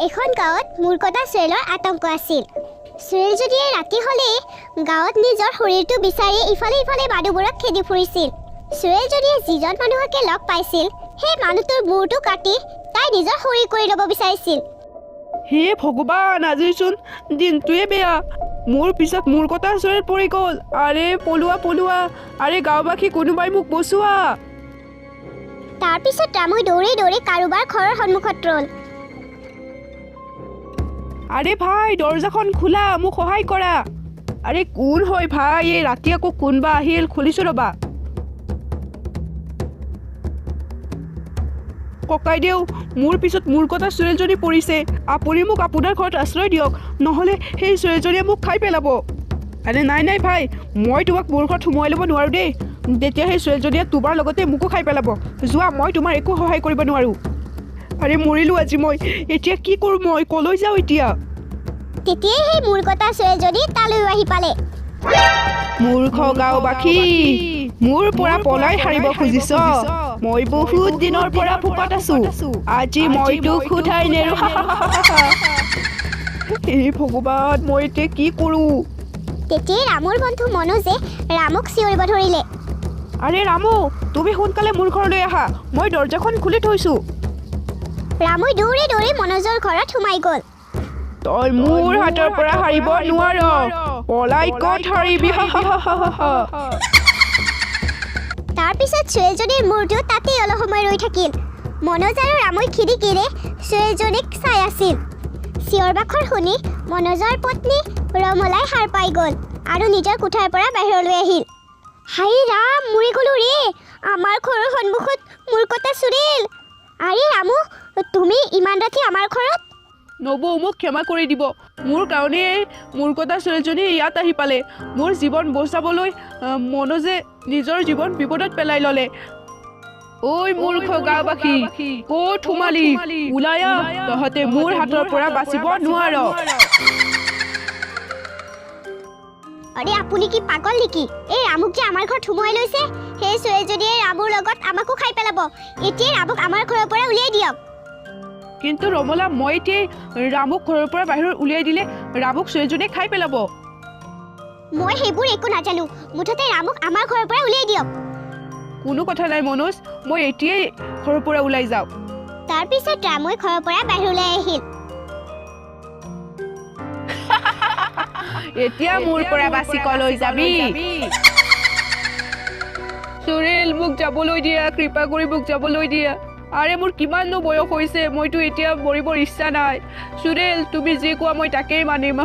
এখন গাঁৱত মূৰ্খতা চুৰেলৰ আতংক আছিল। চুৰেল যদিয়ে ৰাতি হ'লে গাঁৱত নিজৰ শৰীৰটো বিচাৰি ইফালে ইফালে মানুহবোৰক খেদি ফুৰিছিল। চুৰেল যদিয়ে যিজন মানুহকে লগ পাইছিল সেই মানুহটোৰ মূৰটো কাটি তাই নিজৰ শৰীৰ কৰি ল'ব বিচাৰিছিল। হে ভগৱান, আজিচোন দিনটোৱে বেয়া। মোৰ পিছত মূৰ্খতা চুৰেল পৰি গ'ল। আৰে পলোৱা পলোৱা, আৰে গাঁওবাসী কোনোবাই মোক বচোৱা। তাৰপিছত ৰামুই দৌৰি দৌৰি কাৰোবাৰ ঘৰৰ সন্মুখত ৰ'ল। আৰে ভাই, দৰ্জাখন খোলা, মোক সহায় কৰা। আৰে কোন হয় ভাই? এই ৰাতি আকৌ কোনবা আহিল, খুলিছো ৰবা। ককাইদেউ, মোৰ পিছত মূৰ্খতা চুৰেলজনী পৰিছে। আপুনি মোক আপোনাৰ ঘৰত আশ্ৰয় দিয়ক, নহ'লে সেই চুৰেলজনীয়ে মোক খাই পেলাব। আৰে নাই নাই ভাই, মই তোমাক মোৰ ঘৰত সোমোৱাই ল'ব নোৱাৰোঁ দেই। তেতিয়া সেই চুৰেলজনীয়ে তোমাৰ লগতে মোকো খাই পেলাব। যোৱা, মই তোমাৰ একো সহায় কৰিব নোৱাৰোঁ। আৰে মৰিলোঁ আজি মই, এতিয়া কি কৰোঁ? মই কলৈ যাওঁ এতিয়া? তেতিয়াই সেই মূৰ্খতা চুৰেলজনী তালৈ আহি পালে। মূৰ্খ গাঁওবাসী, মোৰ পৰা পলাই সাৰিব খুজিছ? মই বহুত দিনৰ পৰা ভোকত আছো, আজি মই তোক উঠাই নেৰো। হে ভগৱান, মই এতিয়া কি কৰোঁ? তেতিয়াই ৰামৰ বন্ধু মনোজে ৰামক চিঞৰিব ধৰিলে। আৰে ৰামু, তুমি সোনকালে মোৰ ঘৰলৈ আহা, মই দৰ্জাখন খুলি থৈছোঁ। ৰামুই দৌৰি দৌৰি মনোজৰ ঘৰত সোমাই গ'ল। তই মোৰ হাতৰ পৰা সাৰিব নোৱাৰ, পলাই ক'ত সাৰিবি? তাৰপিছত চুৰেলজনীৰ মূৰটো তাতেই অলপ সময় ৰৈ থাকিল। মনোজ আৰু ৰামুই খিৰিকীৰে চুৰেলজনীক চাই আছিল। চিঞৰ বাখৰ শুনি মনোজৰ পত্নী ৰমলাই সাৰ পাই গ'ল আৰু নিজৰ কোঠাৰ পৰা বাহিৰলৈ আহিল। হাই ৰাম, মৰি গ'লো ৰে, আমাৰ ঘৰৰ সন্মুখত মূৰ্খতা চুৰেল। আৰে ৰামু, তুমি ইমান ৰাতি আমাৰ ঘৰত? নবৌ, মোক ক্ষমা কৰি দিব। মোৰ কাৰণে মূৰ্খতা চুৰেলজনী ইয়াত আহি পালে। মোৰ জীৱন বচাবলৈ মনোজে নিজৰ জীৱন বিপদত পেলাই ল'লে। ঐ মূৰ্খ গাঁওবাসী, ক'ত সোমালি? ওলাই আহ, তহঁতে মোৰ হাতৰ পৰা বাচিব নোৱাৰ। আৰে আপুনি কি পাগল নেকি? এই ৰামুক যে আমাৰ ঘৰত সোমোৱাই লৈছে, সেই চুৰেলজনীয়ে ৰামুৰ লগত আমাকো খাই পেলাব। এতিয়াই ৰামুক আমাৰ ঘৰৰ পৰা উলিয়াই দিয়ক। কিন্তু ৰমলা, মই এতিয়া ৰামুক ঘৰৰ পৰা বাহিৰত উলিয়াই দিলে ৰামুক চুৰেলজনীয়ে খাই পেলাব। মই সেইবোৰ একো নাজানো, মুঠতে ৰামুক আমাৰ ঘৰৰ পৰা উলিয়াই দিয়ক। কোনো কথা নাই মনোজ, মই এতিয়াই ঘৰৰ পৰা ওলাই যাওঁ। তাৰপিছত ৰামুই ঘৰৰ পৰা বাহিৰলৈ আহিল। এতিয়া মোৰ পৰা বাচি কলৈ যাবি? চুৰেল, মোক যাবলৈ দিয়া, কৃপা কৰি মোক যাবলৈ দিয়া। আৰে মোৰ কিমাননো বয়স হৈছে, মইতো এতিয়া মৰিবৰ ইচ্ছা নাই। চুৰেল, তুমি যি কোৱা মই তাকেই মানিম।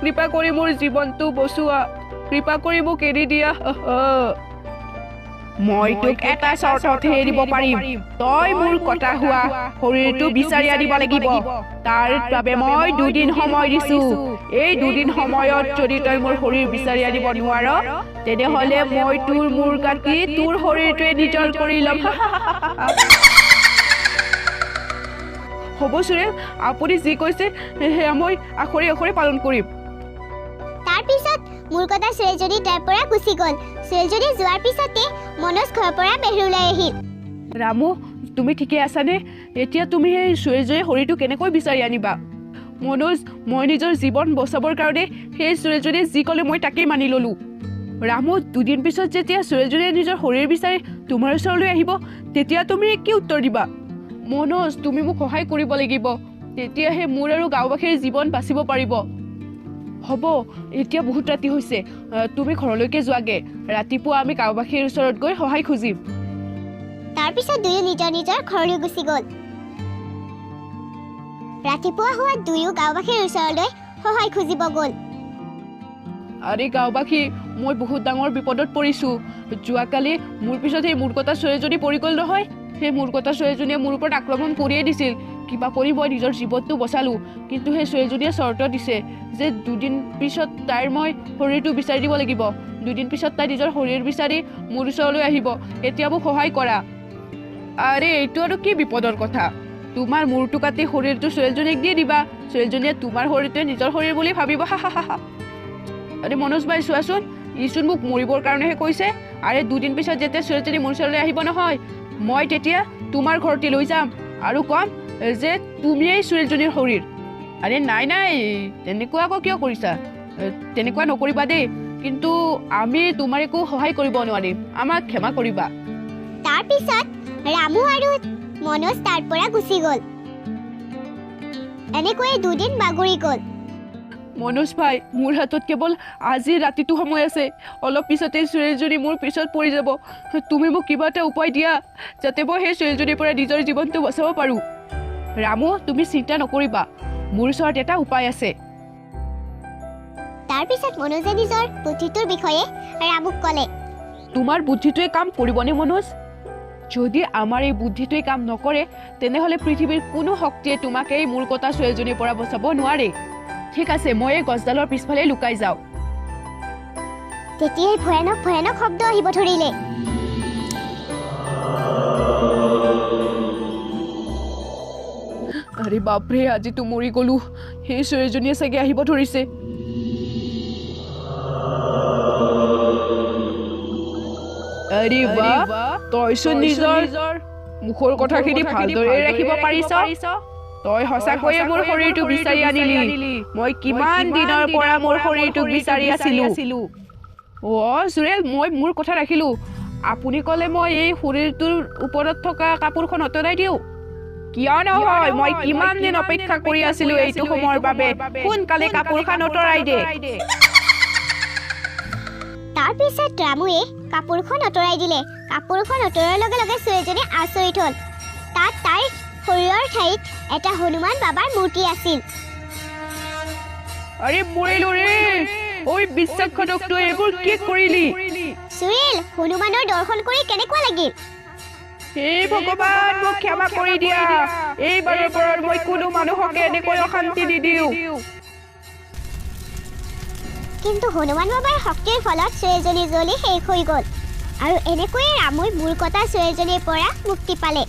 কৃপা কৰি মোৰ জীৱনটো বচোৱা, কৃপা কৰি মোক এৰি দিয়া। মই তোক এটা চৰ্ততহে এৰিব পাৰিম। তই মোৰ কটা হোৱা শৰীৰটো বিচাৰি আনিব লাগিব। তাৰ বাবে মই 2 দিন সময় দিছো। এই 2 দিন সময়ত যদি তই মোৰ শৰীৰ বিচাৰি আনিব নোৱাৰ, তেনেহ'লে মই তোৰ মূৰ কাটি তোৰ শৰীৰটোৱে নিজৰ কৰি ল'ম। হ'ব চুৰেল, আপুনি যি কৈছে সেয়া মই আখৰে আখৰে পালন কৰিম। তাৰপিছত মূৰ্খতা চুৰেলজনী তাৰ পৰা গুচি গ'ল। চুৰেলজনী যোৱাৰ পিছতে মনোজ ঘৰৰ পৰা বাহিৰলৈ আহিল। ৰামু, তুমি ঠিকে আছানে? এতিয়া তুমি সেই চুৰেলজনীৰ শৰীৰটো কেনেকৈ বিচাৰি আনিবা? মনোজ, মই নিজৰ জীৱন বচাবৰ কাৰণে সেই চুৰেলজনীয়ে যি ক'লে মই তাকেই মানি ল'লোঁ। ৰামু, 2 দিন পিছত যেতিয়া চুৰেলজনীয়ে নিজৰ শৰীৰ বিচাৰি তোমাৰ ওচৰলৈ আহিব, তেতিয়া তুমি কি উত্তৰ দিবা? মনোজ, তুমি মোক সহায় কৰিব লাগিব, তেতিয়াহে মোৰ আৰু গাঁওবাসীৰ জীৱন বাচিব পাৰিব। হ'ব, এতিয়া বহুত ৰাতি হৈছে, তুমি ঘৰলৈকে যোৱাগে। ৰাতিপুৱা আমি গাঁওবাসীৰ ওচৰত গৈ সহায় খুজিম। তাৰপিছত দুয়ো নিজৰ নিজৰ ঘৰলৈ গুচি গ'ল। ৰাতিপুৱা হোৱাত দুয়ো গাঁওবাসীৰ ওচৰলৈ সহায় খুজিব গ'ল। আৰে গাঁওবাসী, মই বহুত ডাঙৰ বিপদত পৰিছোঁ। যোৱাকালি মোৰ পিছত সেই মূৰ্খতা চুৰেলজনী পৰি গ'ল নহয়। সেই মূৰ্খতা চুৰেলজনীয়ে মোৰ ওপৰত আক্ৰমণ কৰিয়ে দিছিল। কিবা কৰি মই নিজৰ জীৱনটো বচালোঁ, কিন্তু সেই চুৰেলজনীয়ে চৰ্ত দিছে যে 2 দিন পিছত তাইৰ মই শৰীৰটো বিচাৰি দিব লাগিব। 2 দিন পিছত তাই নিজৰ শৰীৰ বিচাৰি মোৰ ওচৰলৈ আহিব। এতিয়া মোক সহায় কৰা। আৰে এইটো আৰু কি বিপদৰ কথা? তোমাৰ মূৰটো কাটি শৰীৰটো চুৰেলজনীক দি দিবা, চুৰেলজনীয়ে তোমাৰ শৰীৰটোৱে নিজৰ শৰীৰ বুলি ভাবিব। আৰে মনোজ ভাই, চোৱাচোন, ইচোন মোক মৰিবৰ কাৰণেহে কৈছে। আৰে 2 দিন পিছত যেতিয়া চুৰেলজনী মোৰ ওচৰলৈ আহিব নহয়, মই তেতিয়া তোমাৰ ঘৰতে লৈ যাম আৰু ক'ম যে তুমি এই ছোৱালীজনীৰ শৰীৰ। আৰে নাই নাই, তেনেকুৱা আকৌ কিয় কৰিছা? তেনেকুৱা নকৰিবা দেই, কিন্তু আমি তোমাৰ একো সহায় কৰিব নোৱাৰিম, আমাক ক্ষমা কৰিবা। তাৰপিছত ৰামু আৰু মনোজ তাৰ পৰা গুচি গ'ল। এনেকৈয়ে দুদিন বাগৰি গ'ল। মনোজ ভাই, মোৰ হাতত কেৱল আজি ৰাতিটো সময় আছে। অলপ পিছতে ছোৱালীজনী মোৰ পিছত পৰি যাব। তুমি মোক কিবা এটা উপায় দিয়া, যাতে মই সেই ছোৱালীজনীৰ পৰা নিজৰ জীৱনটো বচাব পাৰোঁ। ৰামু, তুমি চিন্তা নকৰিবা, মোৰ ওচৰত এটা উপায় আছে। তাৰপিছত মনোজে নিজৰ বুদ্ধিটোৰ বিষয়ে ৰামুক ক'লে। তোমাৰ বুদ্ধিটোৱে কাম কৰিবনে মনোজ? যদি আমাৰ এই বুদ্ধিটোৱে কাম নকৰে, তেনেহ'লে পৃথিৱীৰ কোনো শক্তিয়ে তোমাক এই মূৰ কটা ছোৱালীজনীৰ পৰা বচাব নোৱাৰে। ঠিক আছে, মই এই গছডালৰ পিছফালে লুকাই যাওঁ। তেতিয়াই ভয়ানক ভয়ানক শব্দ আহিব ধৰিলে। আৰে বাপৰে, আজিতো মৰি গ'লো। সেই ছোৱালীজনীয়ে চাগে আহিব ধৰিছে। আৰে বাহ, তইচোন নিজৰ মুখৰ কথাখিনি ভালদৰে ৰাখিব পাৰিছ। তই সঁচাকৈয়ে মোৰ শৰীৰটো বিচাৰি আনিলি। মই কিমান দিনৰ পৰা মোৰ শৰীৰটোক বিচাৰি আছিলো। চুৰেল, মই মোৰ কথা ৰাখিলোঁ। আপুনি ক'লে মই এই শৰীৰটোৰ ওপৰত থকা কাপোৰখন আঁতৰাই দিওঁ? কিয় নহয়, মই কিমান দিন অপেক্ষা কৰি আছিলো এইটো সময়ৰ বাবে। সোনকালে কাপোৰখন আঁতৰাই দে। তাৰপিছত ৰামুৱে কাপোৰখন আঁতৰাই দিলে। কাপোৰখন আঁতৰোৱাৰ লগে লগে ছোৱালীজনী আচৰিত হ'ল। তাত তাইৰ শৰীৰৰ ঠাইত এটা হনুমান বাবাৰ মূৰ্তি আছিল। আৰে মৰিলো ৰে, ঐ বিশ্বাসঘাতক, তই এইবোৰ কি কৰিলি? চুৰেল, হনুমানৰ দৰ্শন কৰি কেনেকুৱা লাগিল? হে ভগৱান, মোক ক্ষমা কৰি দিয়া। এইবাৰৰ পৰা মই কোনো মানুহকে এনেকৈ অশান্তি নিদিওঁ। কিন্তু হনুমান বাবাৰ শক্তিৰ ফলত ছোৱালীজনী জ্বলি শেষ হৈ গ'ল। আৰু এনেকৈয়ে ৰামুই মূৰ কটা ছোৱালীজনীৰ পৰা মুক্তি পালে।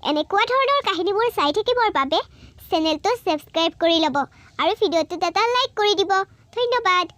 এনেকুৱা ধৰণৰ কাহিনীবোৰ চাই থাকিবৰ বাবে চেনেলটো ছাবস্ক্ৰাইব কৰি ল'ব আৰু ভিডিঅ'টোত এটা লাইক কৰি দিব। ধন্যবাদ।